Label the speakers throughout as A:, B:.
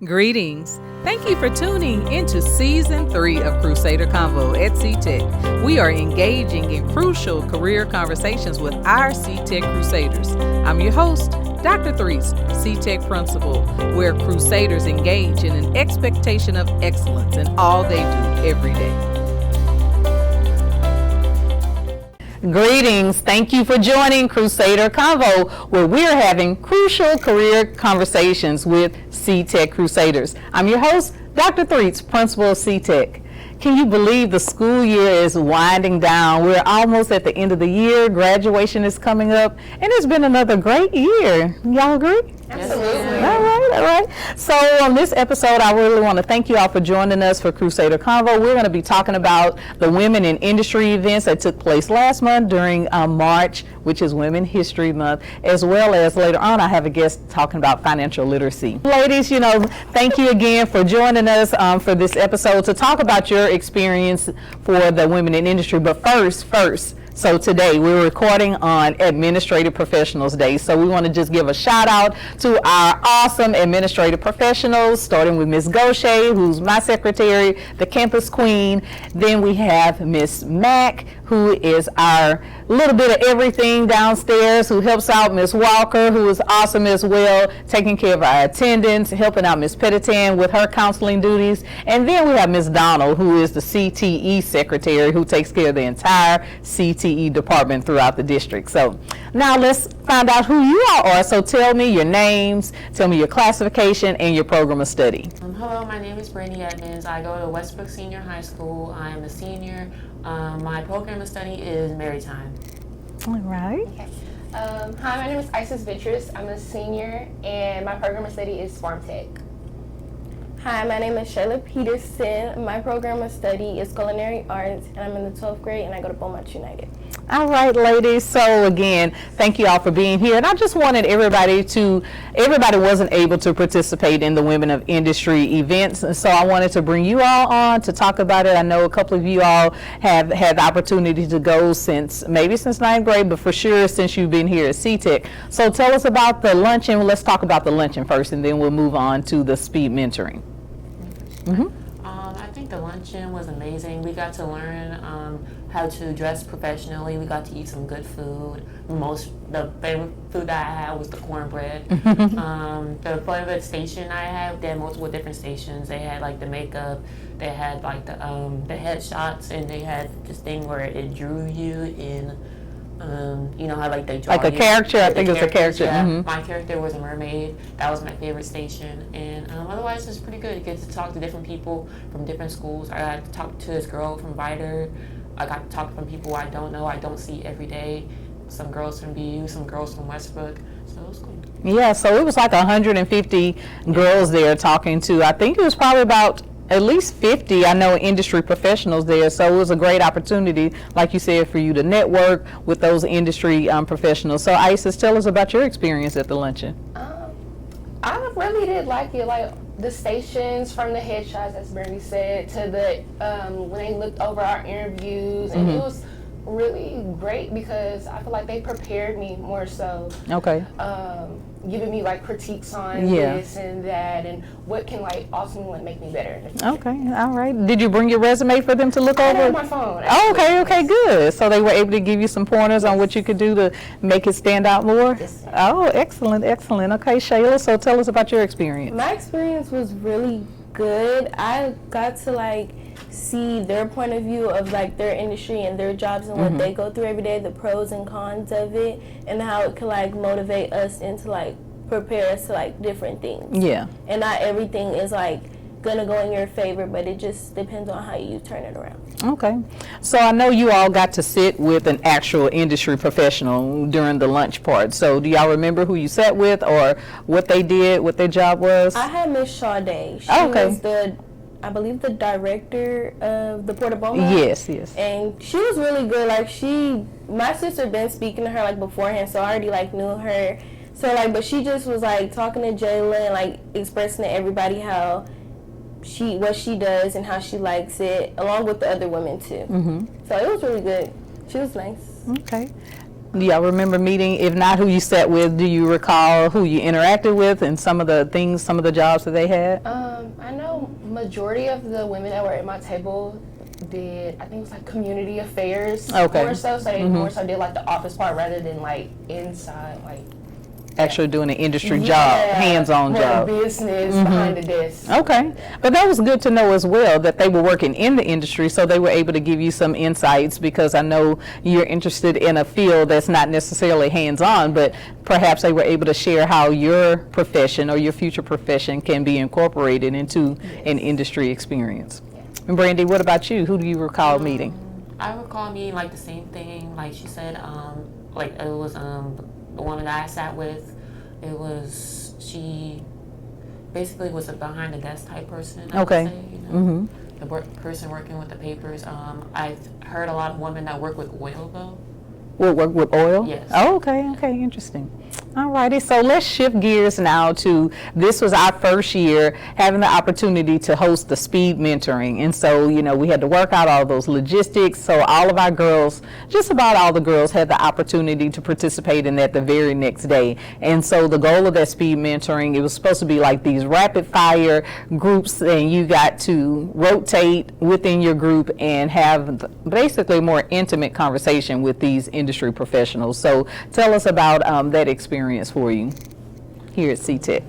A: Greetings. Thank you for tuning into Season 3 of Crusader Convo at CTech. We are engaging in crucial career conversations with our CTech Crusaders. I'm your host, Dr. Threes, CTech Principal, where Crusaders engage in an expectation of excellence in all they do every day. Greetings. Thank you for joining Crusader Convo, where we're having crucial career conversations with CTech Crusaders. I'm your host, Dr. Threets, Principal of CTech. Can you believe the school year is winding down? We're almost at the end of the year. Graduation is coming up, and it's been another great year. Y'all agree?
B: Absolutely.
A: All right. So on this episode, I really want to thank you all for joining us for Crusader Convo. We're going to be talking about the women in industry events that took place last month during March, which is Women History Month, as well as later on I have a guest talking about financial literacy. Ladies, thank you again for joining us for this episode to talk about your experience for the women in industry. But first, so today we're recording on Administrative Professionals Day. So we want to just give a shout out to our awesome administrative professionals, starting with Ms. Gaucher, who's my secretary, the campus queen. Then we have Ms. Mack, who is our little bit of everything downstairs, who helps out Ms. Walker, who is awesome as well, taking care of our attendance, helping out Ms. Pettitan with her counseling duties. And then we have Ms. Donald, who is the CTE secretary, who takes care of the entire CTE department throughout the district. So now let's find out who you all are. So tell me your names, tell me your classification, and your program of study.
B: Hello, my name is Brandy Edmonds. I go to Westbrook Senior High School. I am a senior. My program of study is Maritime.
A: All right.
C: Okay. Hi, my name is Isis Vitris. I'm a senior, and my program of study is Farm Tech. Hi, my name is Shayla Peterson. My program of study is Culinary Arts, and I'm in the 12th grade, and I go to Beaumont United.
A: All right, ladies. So again, thank you all for being here. And I just wanted everybody wasn't able to participate in the Women of Industry events. And so I wanted to bring you all on to talk about it. I know a couple of you all have had the opportunity to go since 9th grade, but for sure since you've been here at CTech. So tell us about the luncheon. Let's talk about the luncheon first, and then we'll move on to the speed mentoring. Mm-hmm.
B: I think the luncheon was amazing. We got to learn how to dress professionally. We got to eat some good food. The favorite food that I had was the cornbread. The favorite station I had, they had multiple different stations. They had like the makeup, they had like the headshots, and they had this thing where it drew you in. How like they draw
A: like a
B: you.
A: character. I think it's a character.
B: Yeah.
A: Mm-hmm.
B: My character was a mermaid. That was my favorite station, and otherwise it's pretty good. You get to talk to different people from different schools. I got to talk to this girl from Vider. I got to talk from people I don't know, I don't see every day. Some girls from BU, some girls from Westbrook. So it was cool.
A: Yeah, so it was like 150 girls there talking to. I think it was probably about at least 50, I know, industry professionals there. So it was a great opportunity, like you said, for you to network with those industry professionals. So Isis, tell us about your experience at the luncheon.
C: I really did like it, like the stations, from the headshots, as Bernie said, to the when they looked over our interviews, and it was really great because I feel like they prepared me more so.
A: Okay.
C: Giving me like critiques on this and that, and what can like ultimately make me better.
A: Okay, all right. Did you bring your resume for them to look over?
C: I had my phone.
A: Oh, okay, good. So they were able to give you some pointers on what you could do to make it stand out more?
C: Yes.
A: Oh, excellent. Okay, Shayla, so tell us about your experience.
D: My experience was really good. I got to see their point of view of their industry and their jobs and what they go through every day, the pros and cons of it, and how it can motivate us and to prepare us to different things.
A: Yeah.
D: And not everything is gonna go in your favor, but it just depends on how you turn it around.
A: Okay. So I know you all got to sit with an actual industry professional during the lunch part. So do y'all remember who you sat with or what they did, what their job was?
D: I had Miss Sade. She was I believe the director of the Port of Beaumont.
A: Yes.
D: And she was really good. My sister been speaking to her beforehand, so I already knew her. So but she just was talking to Jayla and expressing to everybody how what she does and how she likes it, along with the other women too. So it was really good. She was nice.
A: Okay. Do y'all remember meeting? If not, who you sat with? Do you recall who you interacted with and some of the things, some of the jobs that they had?
C: I know majority of the women that were at my table did, I think it was like community affairs
A: Okay.
C: more so. So they more so did like the office part rather than like inside, like
A: Actually doing an industry job, hands-on
C: more
A: job.
C: business behind the desk.
A: Okay, but that was good to know as well that they were working in the industry, so they were able to give you some insights, because I know you're interested in a field that's not necessarily hands-on, but perhaps they were able to share how your profession or your future profession can be incorporated into an industry experience. And Brandy, what about you? Who do you recall meeting?
B: I recall meeting like the same thing. Like she said, like it was the woman that I sat with. She basically was a behind the desk type person. I
A: Okay.
B: would say, you know, the person working with the papers. I've heard a lot of women that work with oil though.
A: We'll work with oil?
B: Yes.
A: Oh, okay, interesting. All righty, so let's shift gears now to, this was our first year having the opportunity to host the speed mentoring. And so, you know, we had to work out all those logistics. So all of our girls, just about all the girls, had the opportunity to participate in that the very next day. And so the goal of that speed mentoring, it was supposed to be like these rapid fire groups, and you got to rotate within your group and have basically more intimate conversation with these industry professionals. So tell us about that experience for you here at CTEC.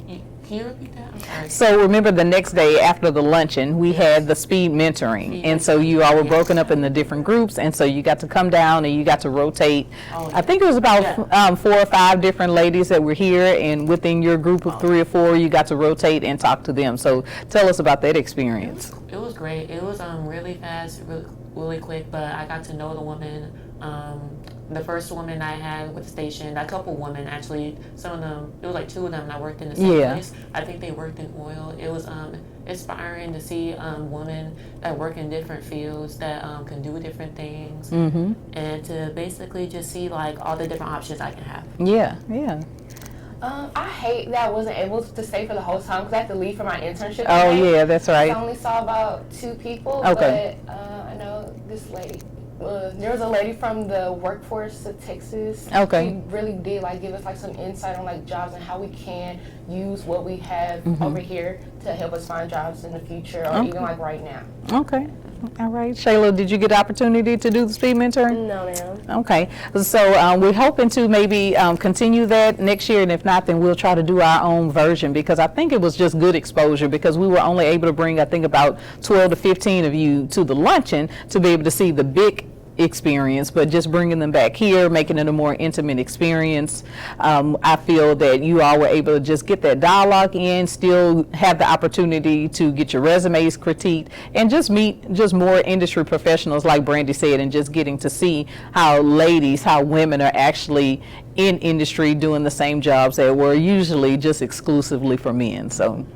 B: Can you repeat that? I'm sorry.
A: So remember, the next day after the luncheon, we had the speed mentoring, and so you all were broken up in the different groups, and so you got to come down and you got to rotate.
B: Oh,
A: I think it was about 4 or 5 different ladies that were here, and within your group of 3 or 4, you got to rotate and talk to them. So tell us about that experience.
B: It was great. It was really fast, really quick, but I got to know the woman. The first woman I had with the station, a couple women actually, some of them, it was like 2 of them that worked in the same place. I think they worked in oil. It was inspiring to see women that work in different fields that can do different things, and to basically just see like all the different options I can have.
A: Yeah.
C: I hate that I wasn't able to stay for the whole time because I had to leave for my internship.
A: Oh,
C: today.
A: yeah, that's right.
C: I only saw about 2 people,
A: Okay.
C: but I know this lady. There was a lady from the workforce of Texas.
A: Okay.
C: She really did like give us like some insight on like jobs and how we can use what we have over here to help us find jobs in the future or even like right now.
A: Okay. All right. Shayla, did you get the opportunity to do the speed mentoring?
D: No, ma'am.
A: Okay, so we're hoping to maybe continue that next year, and if not, then we'll try to do our own version, because I think it was just good exposure, because we were only able to bring, I think, about 12 to 15 of you to the luncheon to be able to see the big experience, but just bringing them back here, making it a more intimate experience. I feel that you all were able to just get that dialogue in, still have the opportunity to get your resumes critiqued, and just meet just more industry professionals, like Brandy said, and just getting to see how women are actually in industry doing the same jobs that were usually just exclusively for men. So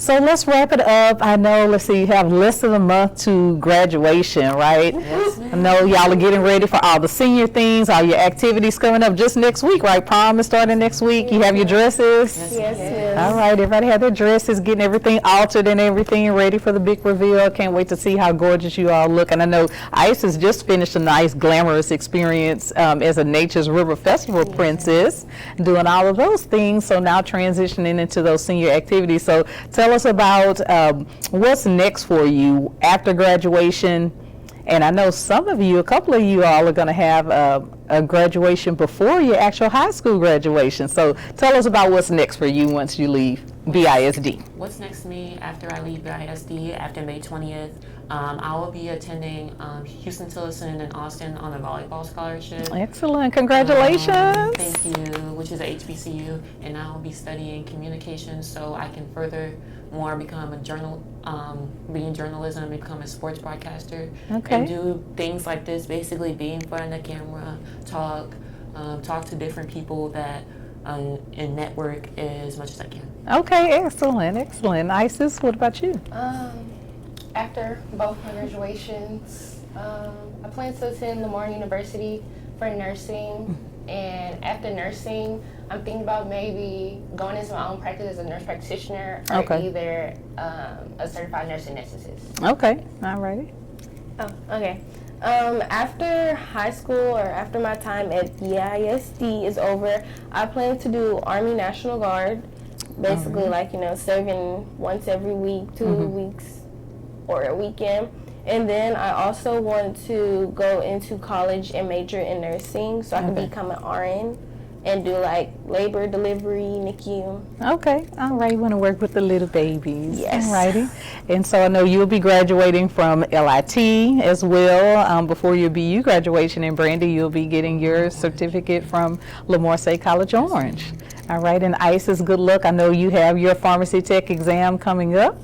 A: let's wrap it up. I know, let's see, you have less than a month to graduation, right?
B: Yes,
A: I know y'all are getting ready for all the senior things, all your activities coming up just next week, right? Prom is starting next week. You have your dresses?
D: Yes, ma'am.
A: All right, everybody had their dresses, getting everything altered and everything ready for the big reveal. Can't wait to see how gorgeous you all look. And I know Ice has just finished a nice glamorous experience as a Nature's River Festival princess, doing all of those things. So now transitioning into those senior activities. So tell us about what's next for you after graduation. And I know some of you, a couple of you all are going to have a graduation before your actual high school graduation. So tell us about what's next for you once you leave BISD.
B: What's next for me after I leave BISD after May 20th? I will be attending Houston Tillerson in Austin on a volleyball scholarship.
A: Excellent. Congratulations.
B: Thank you, which is a HBCU, and I will be studying communications so I can further more become be in journalism, become a sports broadcaster,
A: Okay.
B: and do things like this, basically be in front of the camera, talk to different people that and network as much as I can.
A: Okay, excellent. Isis, what about you?
C: After both my graduations, I plan to attend Lamar University for nursing, and after nursing, I'm thinking about maybe going into my own practice as a nurse practitioner or
A: Okay.
C: either a certified nurse anesthetist.
A: Okay, all righty.
D: Oh, okay. After high school or after my time at the ISD is over, I plan to do Army National Guard. Basically, like, serving once every week, 2 weeks, or a weekend. And then I also want to go into college and major in nursing so I can become an RN and do like labor, delivery, NICU.
A: Okay, all right. You want to work with the little babies.
D: Yes.
A: All righty. And so I know you'll be graduating from LIT as well. Before your BU graduation, and Brandy, you'll be getting your certificate from Lamorse College Orange. All right, and Isis, good luck. I know you have your pharmacy tech exam coming up.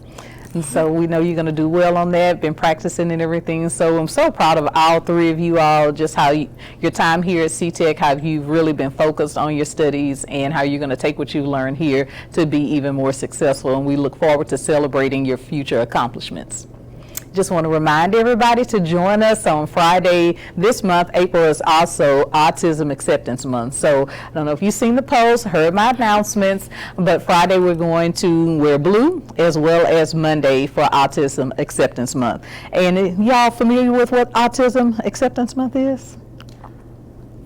A: And so we know you're going to do well on that, been practicing and everything. So I'm so proud of all three of you all, just how your time here at CTEC, how you've really been focused on your studies and how you're going to take what you've learned here to be even more successful. And we look forward to celebrating your future accomplishments. Just want to remind everybody to join us on Friday this month. April is also Autism Acceptance Month. So I don't know if you've seen the post, heard my announcements, but Friday we're going to wear blue as well as Monday for Autism Acceptance Month. And y'all familiar with what Autism Acceptance Month is?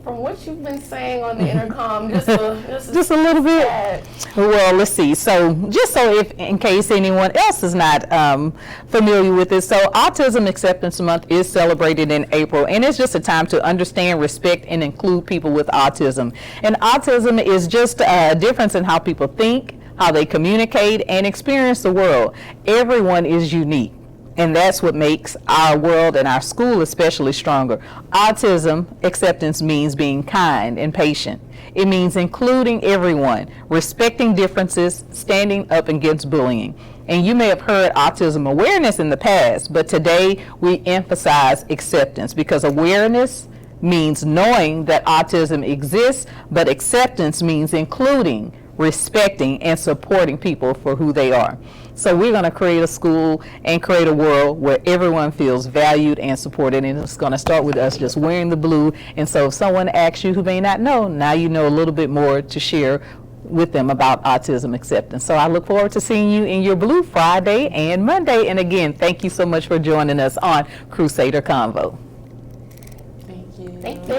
C: From what you've been saying on the intercom, just
A: a little bit. Well, let's see. So just so if in case anyone else is not familiar with it, so Autism Acceptance Month is celebrated in April, and it's just a time to understand, respect, and include people with autism. And autism is just a difference in how people think, how they communicate, and experience the world. Everyone is unique. And that's what makes our world and our school especially stronger. Autism acceptance means being kind and patient. It means including everyone, respecting differences, standing up against bullying. And you may have heard autism awareness in the past, but today we emphasize acceptance because awareness means knowing that autism exists, but acceptance means including, respecting, and supporting people for who they are. So we're going to create a school and create a world where everyone feels valued and supported, and it's going to start with us just wearing the blue. And so if someone asks you who may not know, now you know a little bit more to share with them about autism acceptance. So I look forward to seeing you in your blue Friday and Monday. And again, thank you so much for joining us on Crusader Convo.
B: Thank you.
C: Thank you.